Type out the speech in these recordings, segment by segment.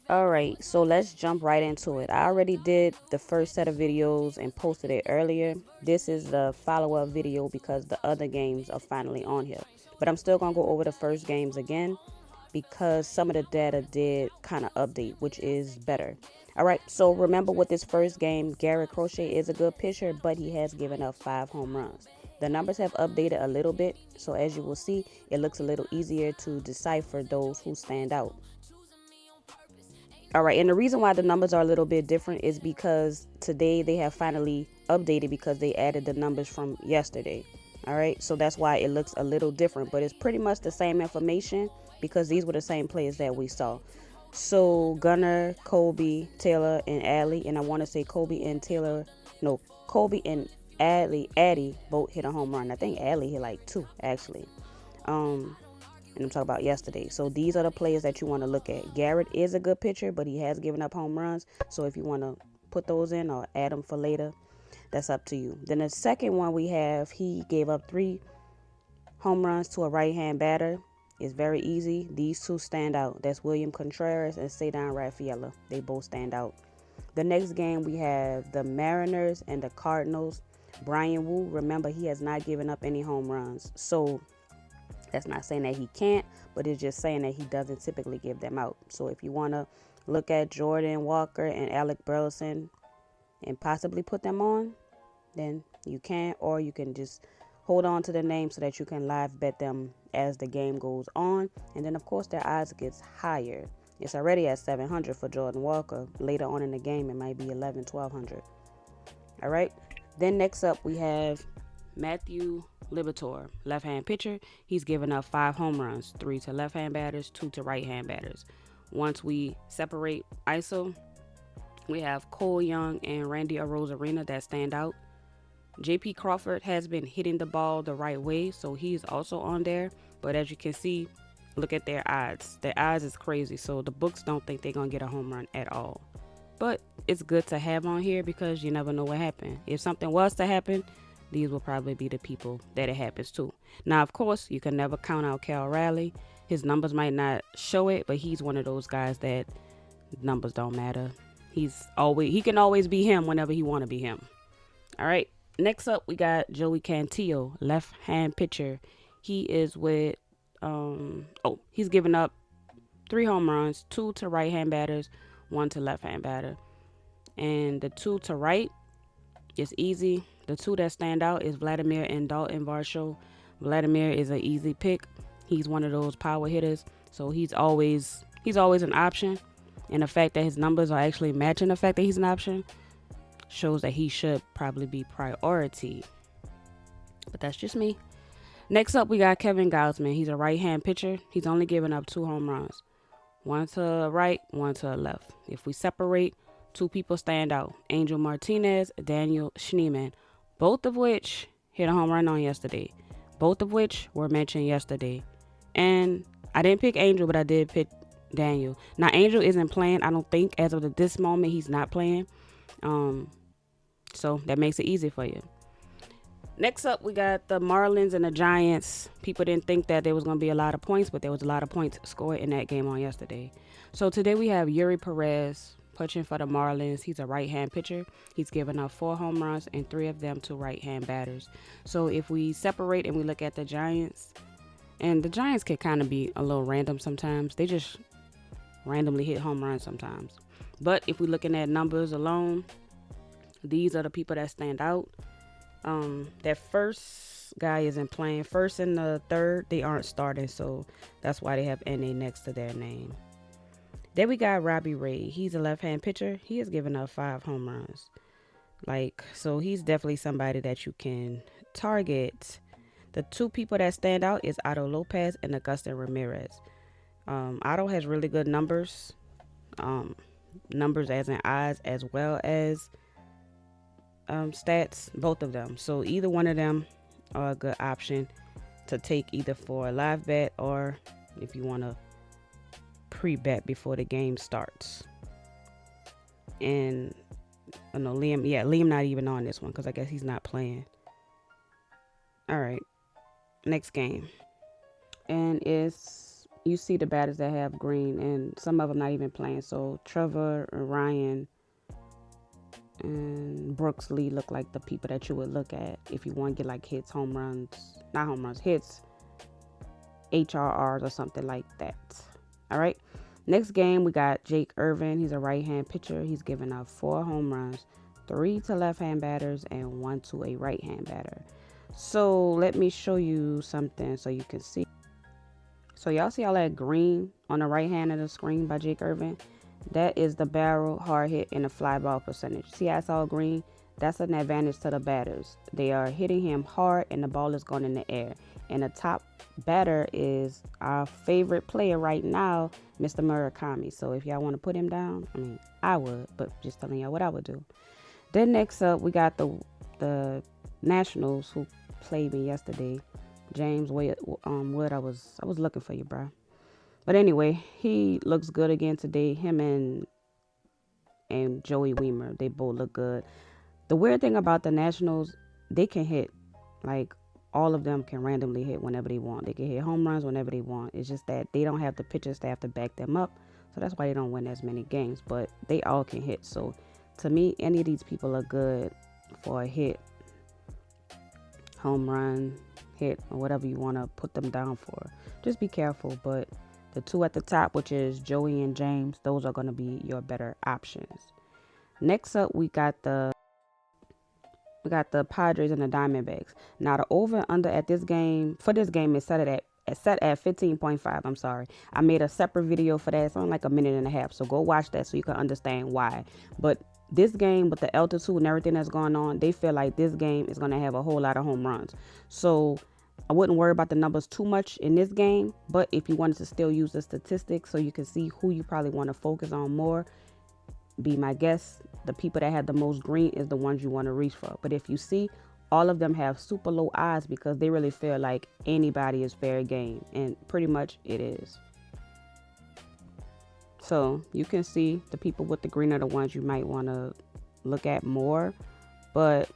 All right, so let's jump right into it. I already did the first set of videos and posted it earlier. This is the follow-up video because the other games are finally on here. But I'm still going to go over the first games again because some of the data did kind of update, which is better. All right, so remember with this first game, Garrett Crochet is a good pitcher, but he has given up 5 home runs. The numbers have updated a little bit, so as you will see, it looks a little easier to decipher those who stand out. All right, and the reason why the numbers are a little bit different is because today they have finally updated because they added the numbers from yesterday. All right, so that's why it looks a little different, but it's pretty much the same information because these were the same players that we saw. So Gunner, Kobe, Taylor, and Adley, and I want to say Kobe and Taylor, no, Kobe and Addy both hit a home run. I think Adley hit like two actually. Um, and I'm talking about yesterday. So these are the players that you want to look at. Garrett is a good pitcher, but he has given up home runs. So if you want to put those in or add them for later, that's up to you. Then the second one we have, he gave up 3 home runs to a right-hand batter. It's very easy. These two stand out. That's William Contreras and Cedar Rafaela. They both stand out. The next game we have the Mariners and the Cardinals. Brian Wu, remember he has not given up any home runs. So that's not saying that he can't, but it's just saying that he doesn't typically give them out. So if you want to look at Jordan Walker and Alec Burleson and possibly put them on, then you can, or you can just hold on to the name so that you can live bet them as the game goes on. And then of course their odds gets higher. It's already at 700 for Jordan Walker. Later on in the game it might be 11, 1200. All right. Then next up we have Matthew Liberatore, left-hand pitcher. He's given up 5 home runs, 3 to left-hand batters, 2 to right-hand batters. Once we separate ISO, we have Cole Young and Randy Arozarena that stand out. JP Crawford has been hitting the ball the right way, so he's also on there. But as you can see, look at their odds. Their odds is crazy, so the books don't think they're going to get a home run at all. But it's good to have on here because you never know what happened. If something was to happen, these will probably be the people that it happens to. Now, of course, you can never count out Cal Raleigh. His numbers might not show it, but he's one of those guys that numbers don't matter. He can always be him whenever he want to be him. All right. Next up, we got Joey Cantillo, left-hand pitcher. He is with he's given up 3 home runs, 2 to right-hand batters, 1 to left-hand batter. And the 2 to right is easy. The 2 that stand out is Vladimir and Dalton Varsho. Vladimir is an easy pick. He's one of those power hitters, so he's always an option. And the fact that his numbers are actually matching the fact that he's an option shows that he should probably be priority. But that's just me. Next up, we got Kevin Gausman. He's a right-hand pitcher. He's only given up 2 home runs. 1 to the right, 1 to the left. If we separate, 2 people stand out. Angel Martinez, Daniel Schneemann. Both of which hit a home run on yesterday. Both of which were mentioned yesterday. And I didn't pick Angel, but I did pick Daniel. Now, Angel isn't playing. I don't think as of this moment he's not playing. So that makes it easy for you. Next up, we got the Marlins and the Giants. People didn't think that there was going to be a lot of points, but there was a lot of points scored in that game on yesterday. So today we have Yuri Perez pitching for the Marlins. He's a right-hand pitcher. He's given up 4 home runs and 3 of them to right-hand batters. So if we separate and we look at the Giants, and the Giants can kind of be a little random sometimes. They just randomly hit home runs sometimes. But if we're looking at numbers alone, these are the people that stand out. That first guy isn't playing. First and the third, they aren't starting, so that's why they have NA next to their name. Then we got Robbie Ray. He's a left-hand pitcher. He has given up 5 home runs. So he's definitely somebody that you can target. The 2 people that stand out is Otto Lopez and Augustin Ramirez. Otto has really good numbers. Numbers as in odds as well as stats, both of them. So either one of them are a good option to take either for a live bet or if you want to pre-bet before the game starts. And I know Liam not even on this one because I guess he's not playing. All right, next game, and it's you see the batters that have green, and some of them not even playing. So Trevor, Ryan, and Brooks Lee look like the people that you would look at if you want to get like hits, home runs, not home runs, hits, HRRs or something like that. All right. Next game, we got Jake Irvin. He's a right-hand pitcher. He's given up 4 home runs, 3 to left-hand batters, and 1 to a right-hand batter. So let me show you something so you can see. So y'all see all that green on the right hand of the screen by Jake Irvin? That is the barrel, hard hit, and the fly ball percentage. See how it's all green? That's an advantage to the batters. They are hitting him hard and the ball is going in the air. And the top batter is our favorite player right now, Mr. Murakami. So if y'all want to put him down, I mean, I would, but just telling y'all what I would do. Then next up, we got the Nationals who played me yesterday. James Wood, I was looking for you, bro. But anyway, he looks good again today. Him and Joey Weimer, they both look good. The weird thing about the Nationals, they can hit. Like, all of them can randomly hit whenever they want. They can hit home runs whenever they want. It's just that they don't have the pitching staff to back them up. So that's why they don't win as many games. But they all can hit. So to me, any of these people are good for a hit, home run, hit, or whatever you want to put them down for. Just be careful. But the two at the top, which is Joey and James, those are going to be your better options. Next up, we got the Padres and the Diamondbacks. Now the over and under at this game, for this game, is set at 15.5. I'm sorry. I made a separate video for that. It's only like a minute and a half. So go watch that so you can understand why. But this game, with the altitude and everything that's going on, they feel like this game is going to have a whole lot of home runs. So I wouldn't worry about the numbers too much in this game. But if you wanted to still use the statistics so you can see who you probably want to focus on more, be my guest. The people that have the most green is the ones you want to reach for. But if you see, all of them have super low odds because they really feel like anybody is fair game. And pretty much it is. So you can see the people with the green are the ones you might want to look at more. But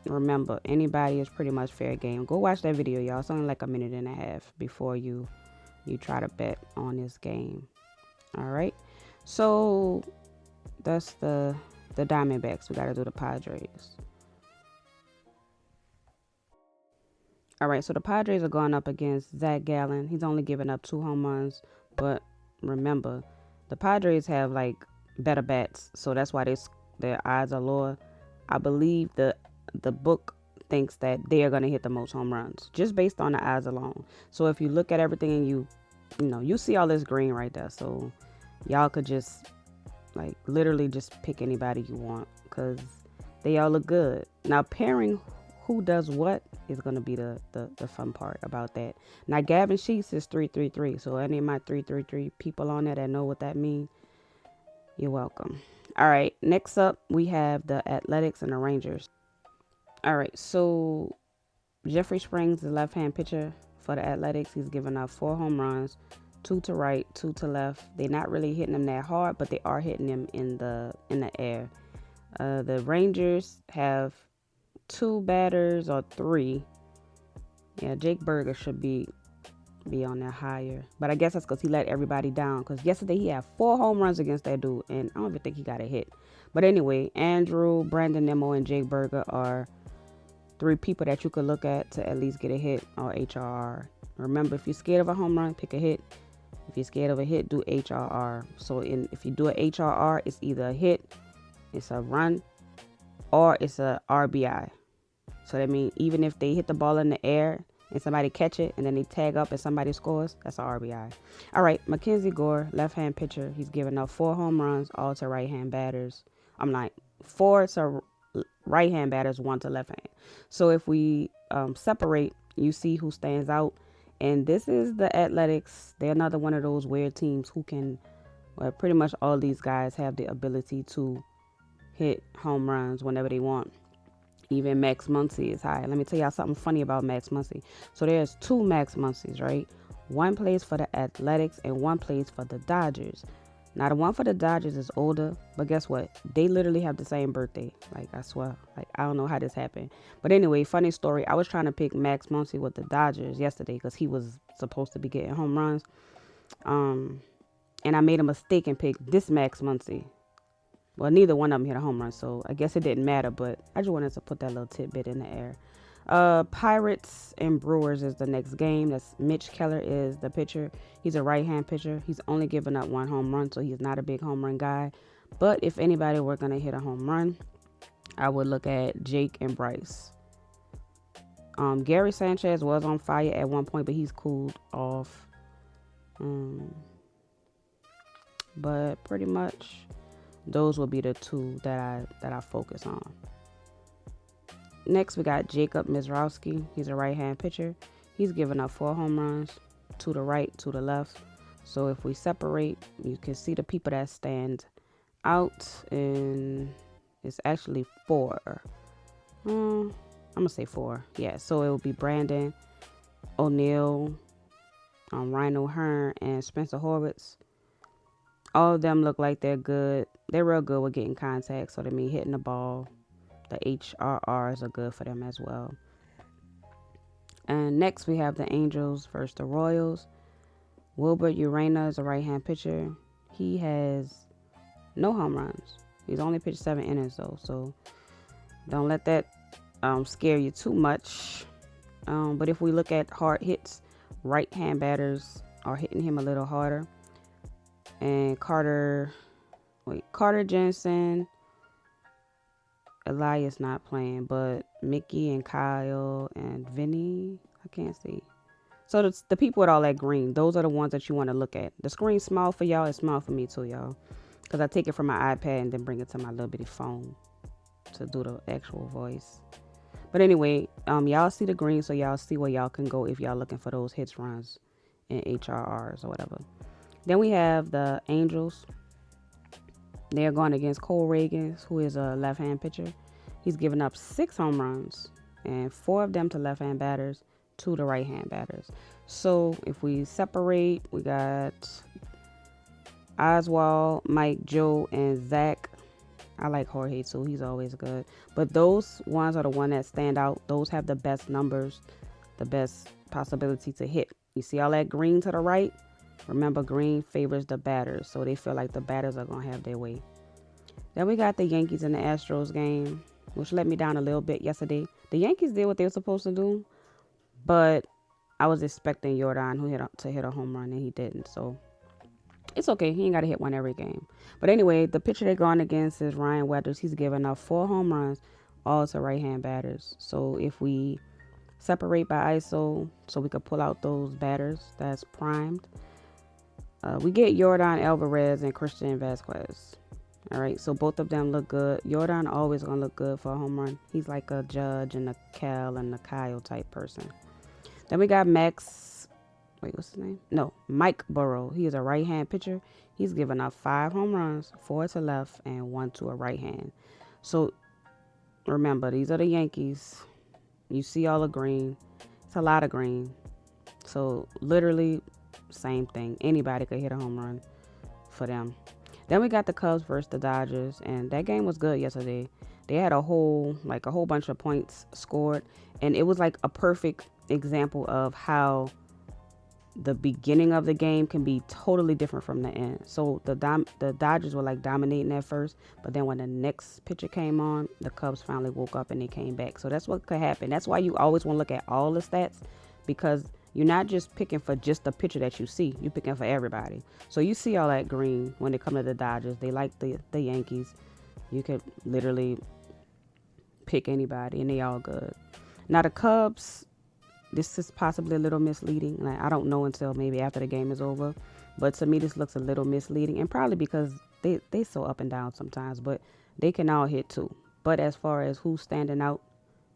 remember, anybody is pretty much fair game. Go watch that video, y'all. It's only like a minute and a half before you try to bet on this game. All right. So that's the Diamondbacks. We got to do the Padres. All right, so the Padres are going up against Zach Gallen. He's only given up 2 home runs, but remember, the Padres have like better bats, so that's why their odds are lower. I believe the book thinks that they are going to hit the most home runs just based on the odds alone. So if you look at everything and you see all this green right there, so y'all could just like literally just pick anybody you want because they all look good. Now pairing who does what is going to be the fun part about that. Now Gavin Sheets is 333, so any of my 333 people on there that know what that means, you're welcome. All right, next up we have the Athletics and the Rangers. All right, so Jeffrey Springs, the left-hand pitcher for the Athletics, he's given up 4 home runs, 2 to right, 2 to left. They're not really hitting them that hard, but they are hitting them in the air. The Rangers have 2 batters or 3. Yeah, Jake Burger should be on there higher, but I guess that's because he let everybody down. Because yesterday he had 4 home runs against that dude, and I don't even think he got a hit. But anyway, Andrew, Brandon Nimmo, and Jake Burger are 3 people that you could look at least get a hit or HRR. Remember, if you're scared of a home run, pick a hit. If you're scared of a hit, do HRR. So if you do an HRR, it's either a hit, it's a run, or it's a RBI. So that means even if they hit the ball in the air and somebody catch it and then they tag up and somebody scores, that's an RBI. All right, Mackenzie Gore, left-hand pitcher. He's given up 4 home runs, all to right-hand batters. I'm like 4 to right-hand batters, 1 to left-hand. So if we separate, you see who stands out. And this is the Athletics. They're another one of those weird teams who can, pretty much all these guys have the ability to hit home runs whenever they want. Even Max Muncy is high. Let me tell y'all something funny about Max Muncy. So there's 2 Max Muncies, right? One plays for the Athletics and one plays for the Dodgers. Now the one for the Dodgers is older, but guess what? They literally have the same birthday. Like, I swear. Like, I don't know how this happened. But anyway, funny story. I was trying to pick Max Muncy with the Dodgers yesterday because he was supposed to be getting home runs. And I made a mistake and picked this Max Muncy. Well, neither one of them hit a home run, so I guess it didn't matter, but I just wanted to put that little tidbit in the air. Pirates and Brewers is the next game. That's Mitch Keller is the pitcher. He's a right-hand pitcher. He's only given up one home run, so he's not a big home run guy. But if anybody were going to hit a home run, I would look at Jake and Bryce. Gary Sanchez was on fire at one point, but he's cooled off. But pretty much those will be the two that I focus on. Next, we got Jacob Mizrowski. He's a right-hand pitcher. He's given up 4 home runs, to the right, to the left. So if we separate, you can see the people that stand out, and it's actually 4. I'm gonna say 4. Yeah, so it will be Brandon O'Neill, Ryan O'Hearn, and Spencer Horwitz. All of them look like they're good. They're real good with getting contact, so that means hitting the ball. The HRRs are good for them as well. And next we have the Angels versus the Royals. Wilbert Urena is a right-hand pitcher. He has no home runs. He's only pitched 7 innings though, so don't let that scare you too much. But if we look at hard hits, right-hand batters are hitting him a little harder. And Carter Jensen, Elias not playing, but Mickey and Kyle and Vinny, I can't see. So the people with all that green, those are the ones that you want to look at. The screen's small for y'all, it's small for me too, y'all. Because I take it from my iPad and then bring it to my little bitty phone to do the actual voice. But anyway, y'all see the green, so y'all see where y'all can go if y'all looking for those hits, runs, and HRRs or whatever. Then we have the Angels. They're going against Cole Reagans, who is a left-hand pitcher. He's given up 6 home runs, and 4 of them to left-hand batters, 2 to right-hand batters. So if we separate, we got Oswald, Mike, Joe, and Zach. I like Jorge too. He's always good. But those ones are the ones that stand out. Those have the best numbers, the best possibility to hit. You see all that green to the right? Remember, green favors the batters, so they feel like the batters are going to have their way. Then we got the Yankees and the Astros game, which let me down a little bit yesterday. The Yankees did what they were supposed to do, but I was expecting Jordan to hit a home run, and he didn't. So it's okay. He ain't got to hit one every game. But anyway, the pitcher they're going against is Ryan Weathers. He's given up 4 home runs, all to right-hand batters. So if we separate by ISO, so we could pull out those batters that's primed, we get Jordan Alvarez and Christian Vasquez. All right, so both of them look good. Jordan always gonna look good for a home run. He's like a Judge and a Cal and a Kyle type person. Then we got what's his name? No, Mike Burrow. He is a right-hand pitcher. He's given up 5 home runs, 4 to left and 1 to a right hand. So remember, these are the Yankees. You see all the green. It's a lot of green. So literally same thing. Anybody could hit a home run for them. Then we got the Cubs versus the Dodgers, and that game was good yesterday. They had a whole bunch of points scored, and it was like a perfect example of how the beginning of the game can be totally different from the end. So the Dodgers were like dominating at first, but then when the next pitcher came on, the Cubs finally woke up and they came back. So that's what could happen. That's why you always want to look at all the stats, because you're not just picking for just the pitcher that you see. You're picking for everybody. So you see all that green when they come to the Dodgers. They like the Yankees. You could literally pick anybody, and they all good. Now the Cubs, this is possibly a little misleading. Like, I don't know until maybe after the game is over. But to me, this looks a little misleading, and probably because they so up and down sometimes. But they can all hit too. But as far as who's standing out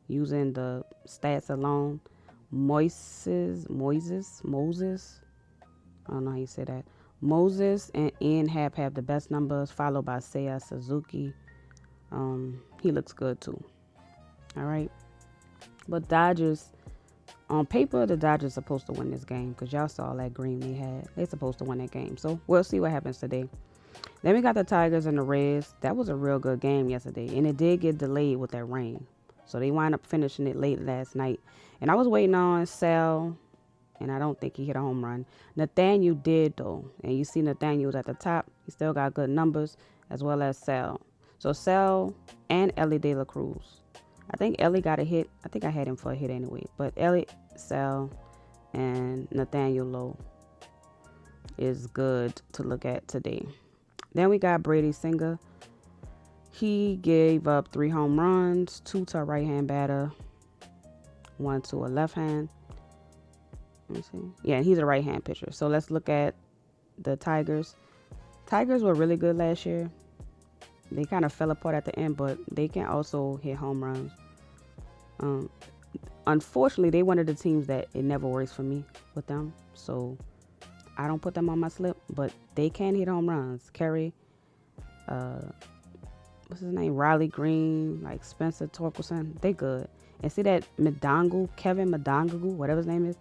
using the stats alone, Moses, I don't know how you say that. Moses and Ian Happ have the best numbers, followed by Seiya Suzuki. He looks good too. All right. But Dodgers, on paper, the Dodgers are supposed to win this game, because y'all saw all that green they had. They're supposed to win that game. So we'll see what happens today. Then we got the Tigers and the Reds. That was a real good game yesterday, and it did get delayed with that rain. So they wind up finishing it late last night. And I was waiting on Sal and I don't think he hit a home run. Nathaniel did though, and you see Nathaniel's at the top. He still got good numbers, as well as Sal. So Sal and Ellie De La Cruz. I think Ellie got a hit. I think I had him for a hit anyway. But Ellie, Sal, and Nathaniel Lowe is good to look at today. Then we got Brady Singer. He gave up 3 home runs, 2 to a right-hand batter, 1 to a left-hand. Let me see. Yeah, he's a right-hand pitcher. So let's look at the Tigers. Tigers were really good last year. They kind of fell apart at the end, but they can also hit home runs. Unfortunately, they one of the teams that it never works for me with them. So I don't put them on my slip, but they can hit home runs. Kerry, what's his name? Riley Green, like Spencer Torkelson. They good. And see that Kevin Madangu, whatever his name is,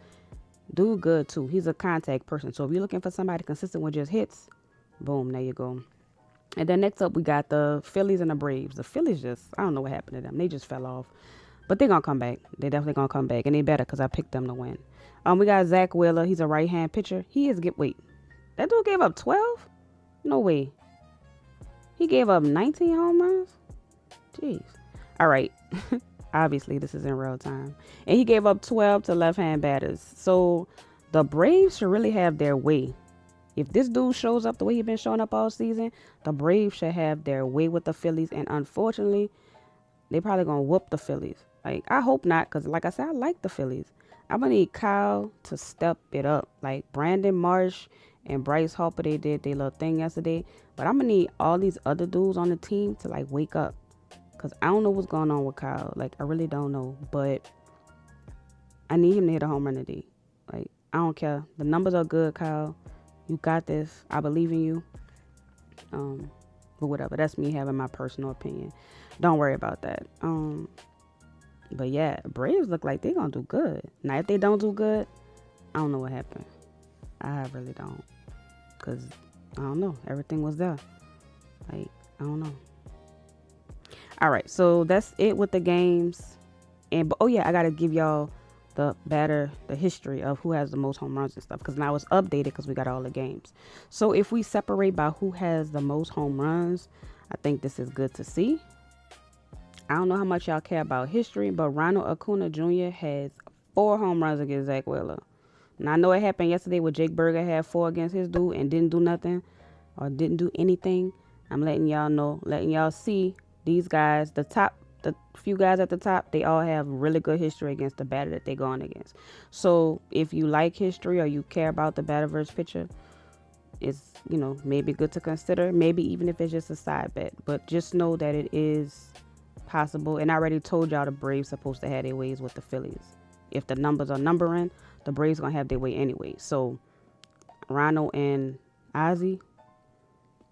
dude good too. He's a contact person. So if you're looking for somebody consistent with just hits, boom, there you go. And then next up, we got the Phillies and the Braves. The Phillies just, I don't know what happened to them. They just fell off. But they're going to come back. They definitely going to come back. And they better because I picked them to win. We got Zach Wheeler. He's a right-hand pitcher. Wait, that dude gave up 12? No way. He gave up 19 home runs? Jeez. All right. Obviously, this is in real time. And he gave up 12 to left-hand batters. So the Braves should really have their way. If this dude shows up the way he's been showing up all season, the Braves should have their way with the Phillies. And unfortunately, they probably going to whoop the Phillies. Like, I hope not, because like I said, I like the Phillies. I'm going to need Kyle to step it up. Like, Brandon Marsh and Bryce Harper, they did their little thing yesterday. But I'm going to need all these other dudes on the team to, like, wake up. Because I don't know what's going on with Kyle. Like, I really don't know. But I need him to hit a home run today. Like, I don't care. The numbers are good, Kyle. You got this. I believe in you. But whatever. That's me having my personal opinion. Don't worry about that. But yeah, Braves look like they're going to do good. Now, if they don't do good, I don't know what happened. I really don't. Because, I don't know. Everything was there. Like, I don't know. All right. So, that's it with the games. And, oh yeah, I got to give y'all the history of who has the most home runs and stuff, because now it's updated because we got all the games. So if we separate by who has the most home runs, I think this is good to see. I don't know how much y'all care about history, but Ronald Acuna Jr. has 4 home runs against Zach Wheeler. Now I know it happened yesterday where Jake Berger had 4 against his dude and didn't do nothing or didn't do anything. I'm letting y'all know, letting y'all see these guys, the few guys at the top, they all have really good history against the batter that they're going against. So if you like history or you care about the batter versus pitcher, it's, maybe good to consider. Maybe even if it's just a side bet. But just know that it is possible. And I already told y'all the Braves supposed to have their ways with the Phillies. If the numbers are numbering, the Braves going to have their way anyway. So Ronald and Ozzy,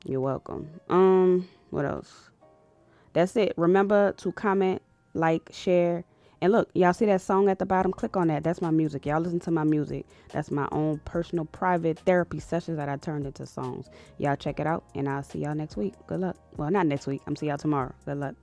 you're welcome. What else? That's it. Remember to comment, like, share. And look, y'all see that song at the bottom? Click on that. That's my music. Y'all listen to my music. That's my own personal private therapy sessions that I turned into songs. Y'all check it out, and I'll see y'all next week. Good luck. Well, not next week. I'm see y'all tomorrow. Good luck.